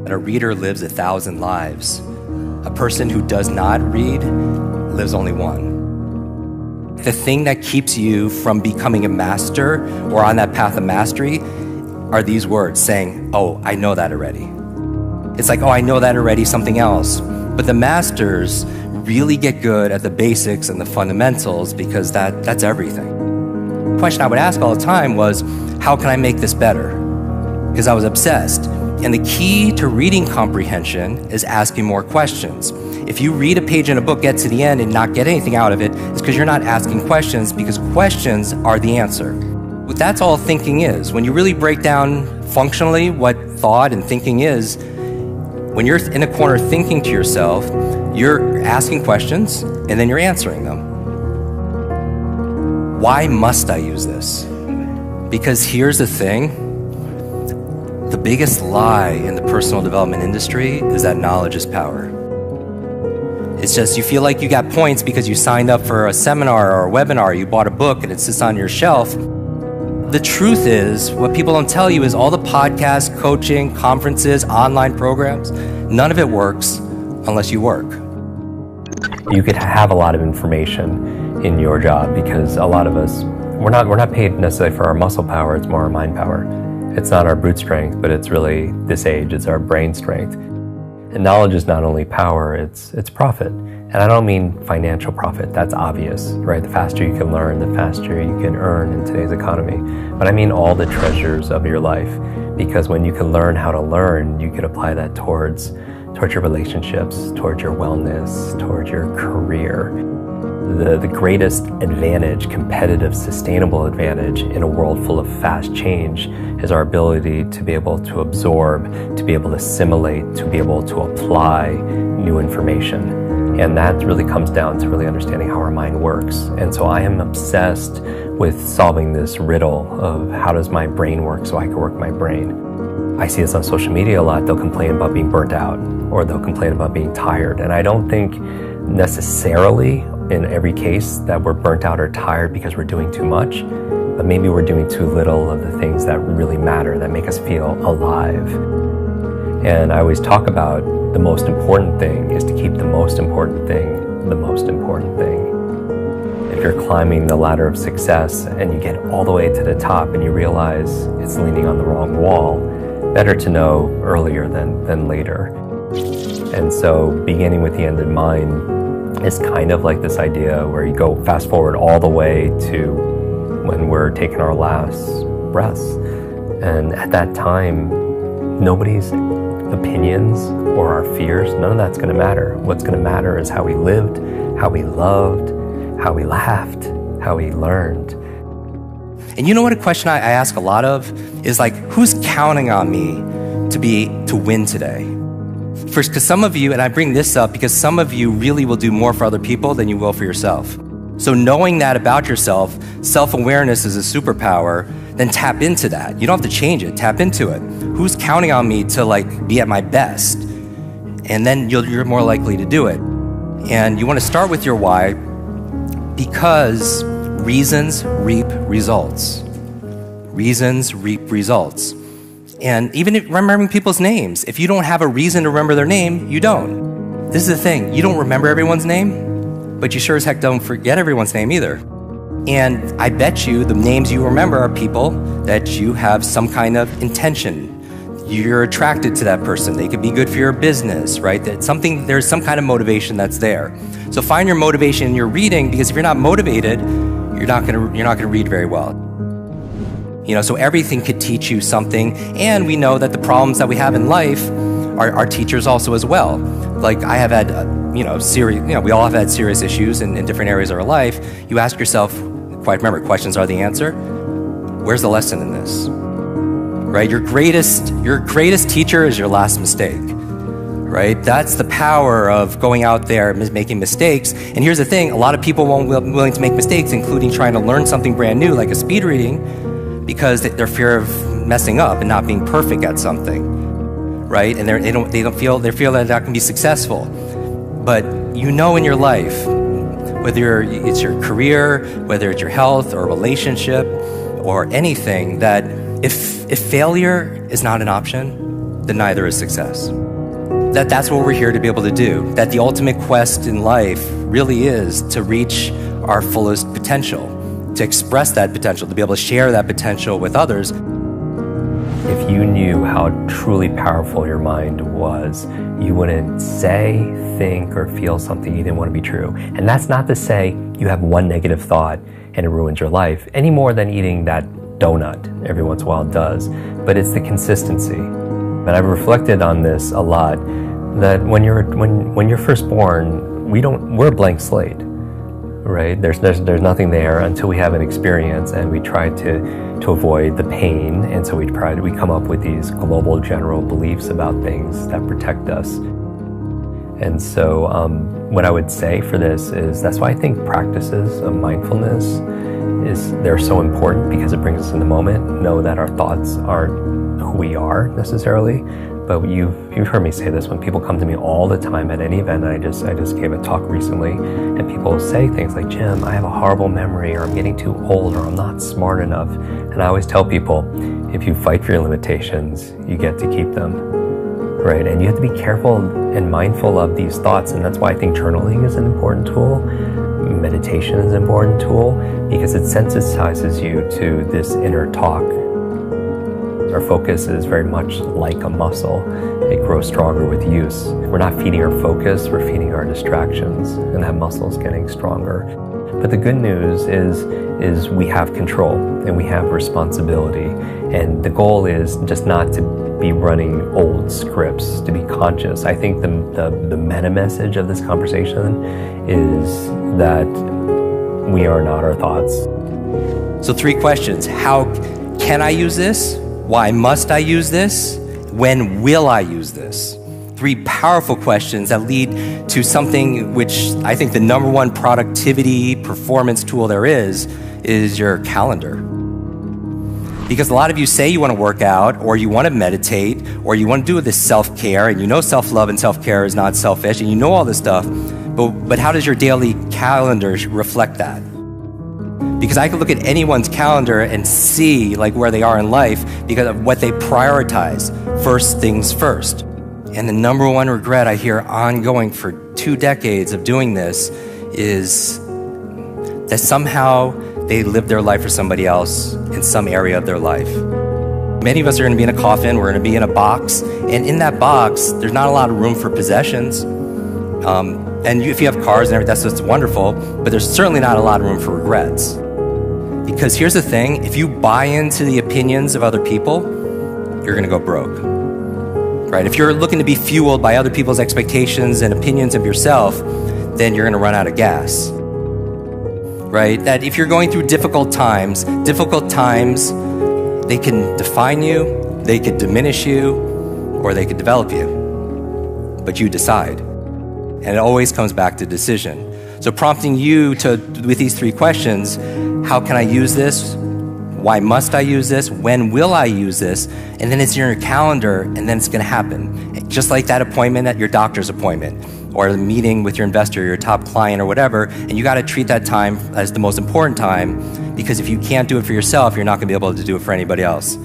that a reader lives 1,000 lives. A person who does not read lives only one. The thing that keeps you from becoming a master or on that path of mastery are these words saying, oh, I know that already. It's like, oh, I know that already, something else. But the masters really get good at the basics and the fundamentals because that's everything. The question I would ask all the time was, how can I make this better? Because I was obsessed. And the key to reading comprehension is asking more questions. If you read a page in a book, get to the end and not get anything out of it, it's because you're not asking questions, because questions are the answer. That's all thinking is. When you really break down functionally what thought and thinking is, when you're in a corner thinking to yourself, you're asking questions and then you're answering them. Why must I use this? Because here's the thing. The biggest lie in the personal development industry is that knowledge is power. It's just you feel like you got points because you signed up for a seminar or a webinar, you bought a book and it sits on your shelf. The truth is, what people don't tell you is all the podcasts, coaching, conferences, online programs, none of it works unless you work. You could have a lot of information in your job because a lot of us, we're not paid necessarily for our muscle power, it's more our mind power. It's not our brute strength, but it's really this age, it's our brain strength. And knowledge is not only power, it's profit. And I don't mean financial profit, that's obvious, right? The faster you can learn, the faster you can earn in today's economy. But I mean all the treasures of your life, because when you can learn how to learn, you can apply that towards your relationships, towards your wellness, towards your career. The greatest advantage, competitive, sustainable advantage in a world full of fast change is our ability to be able to absorb, to be able to assimilate, to be able to apply new information. And that really comes down to really understanding how our mind works. And so I am obsessed with solving this riddle of how does my brain work so I can work my brain. I see this on social media a lot. They'll complain about being burnt out or they'll complain about being tired. And I don't think necessarily in every case that we're burnt out or tired because we're doing too much, but maybe we're doing too little of the things that really matter, that make us feel alive. And I always talk about the most important thing is to keep the most important thing the most important thing. If you're climbing the ladder of success and you get all the way to the top and you realize it's leaning on the wrong wall, better to know earlier than later. And so beginning with the end in mind is kind of like this idea where you go fast forward all the way to when we're taking our last breaths. And at that time, nobody's opinions or our fears, none of that's going to matter. What's going to matter is how we lived, how we loved, how we laughed, how we learned. And you know what a question I ask a lot of is like, who's counting on me to win today? First, because some of you, and I bring this up because some of you really will do more for other people than you will for yourself. So knowing that about yourself, self-awareness is a superpower, then tap into that. You don't have to change it, tap into it. Who's counting on me to be at my best? And then you're more likely to do it. And you want to start with your why because reasons reap results. Reasons reap results. And even remembering people's names, if you don't have a reason to remember their name, you don't. This is the thing, you don't remember everyone's name, but you sure as heck don't forget everyone's name either. And I bet you the names you remember are people that you have some kind of intention. You're attracted to that person. They could be good for your business, right? There's some kind of motivation that's there. So find your motivation in your reading, because if you're not motivated, you're not gonna read very well. So everything could teach you something, and we know that the problems that we have in life are teachers also as well. Like I have had, we all have had serious issues in different areas of our life. You ask yourself, quite remember, questions are the answer. Where's the lesson in this? Right? Your greatest teacher is your last mistake. Right? That's the power of going out there and making mistakes. And here's the thing, a lot of people won't be willing to make mistakes, including trying to learn something brand new, like a speed reading, because they're fear of messing up and not being perfect at something, right? And they feel that they're not going to be successful. But in your life, whether it's your career, whether it's your health or relationship or anything, that if failure is not an option, then neither is success. That's what we're here to be able to do. That the ultimate quest in life really is to reach our fullest potential, to express that potential, to be able to share that potential with others. If you knew how truly powerful your mind was, you wouldn't say, think, or feel something you didn't want to be true. And that's not to say you have one negative thought and it ruins your life, any more than eating that donut every once in a while does. But it's the consistency. And I've reflected on this a lot, that when you're first born, we're a blank slate, right? There's nothing there until we have an experience, and we try to avoid the pain, and so we come up with these global general beliefs about things that protect us. And so what I would say for this is that's why I think practices of mindfulness they're so important, because it brings us in the moment. Know that our thoughts aren't who we are necessarily, but you've heard me say this when people come to me all the time at any event. I just gave a talk recently, and people say things like, Jim, I have a horrible memory, or I'm getting too old, or I'm not smart enough. And I always tell people, if you fight for your limitations, you get to keep them, right? And you have to be careful and mindful of these thoughts, and that's why I think journaling is an important tool. Meditation is an important tool, because it sensitizes you to this inner talk. Our focus is very much like a muscle. It grows stronger with use. We're not feeding our focus, we're feeding our distractions, and that muscle is getting stronger. But the good news is we have control and we have responsibility. And the goal is just not to be running old scripts, to be conscious. I think the meta message of this conversation is that we are not our thoughts. So 3 questions. How can I use this? Why must I use this? When will I use this? 3 powerful questions that lead to something which I think the number one productivity performance tool there is your calendar. Because a lot of you say you want to work out, or you want to meditate, or you want to do this self-care, and you know self-love and self-care is not selfish, and you know all this stuff, but how does your daily calendar reflect that? Because I can look at anyone's calendar and see like where they are in life because of what they prioritize. First things first. And the number one regret I hear ongoing for 2 decades of doing this is that somehow they live their life for somebody else in some area of their life. Many of us are going to be in a coffin, we're going to be in a box, and in that box, there's not a lot of room for possessions. And if you have cars and everything, that's just wonderful, but there's certainly not a lot of room for regrets. Because here's the thing, if you buy into the opinions of other people, you're going to go broke. Right? If you're looking to be fueled by other people's expectations and opinions of yourself, then you're going to run out of gas. Right? That if you're going through difficult times, they can define you, they could diminish you, or they could develop you. But you decide. And it always comes back to decision. So prompting you with these 3 questions, how can I use this? Why must I use this? When will I use this? And then it's in your calendar, and then it's going to happen. Just like that appointment at your doctor's appointment, or the meeting with your investor, your top client, or whatever. And you got to treat that time as the most important time, because if you can't do it for yourself, you're not going to be able to do it for anybody else.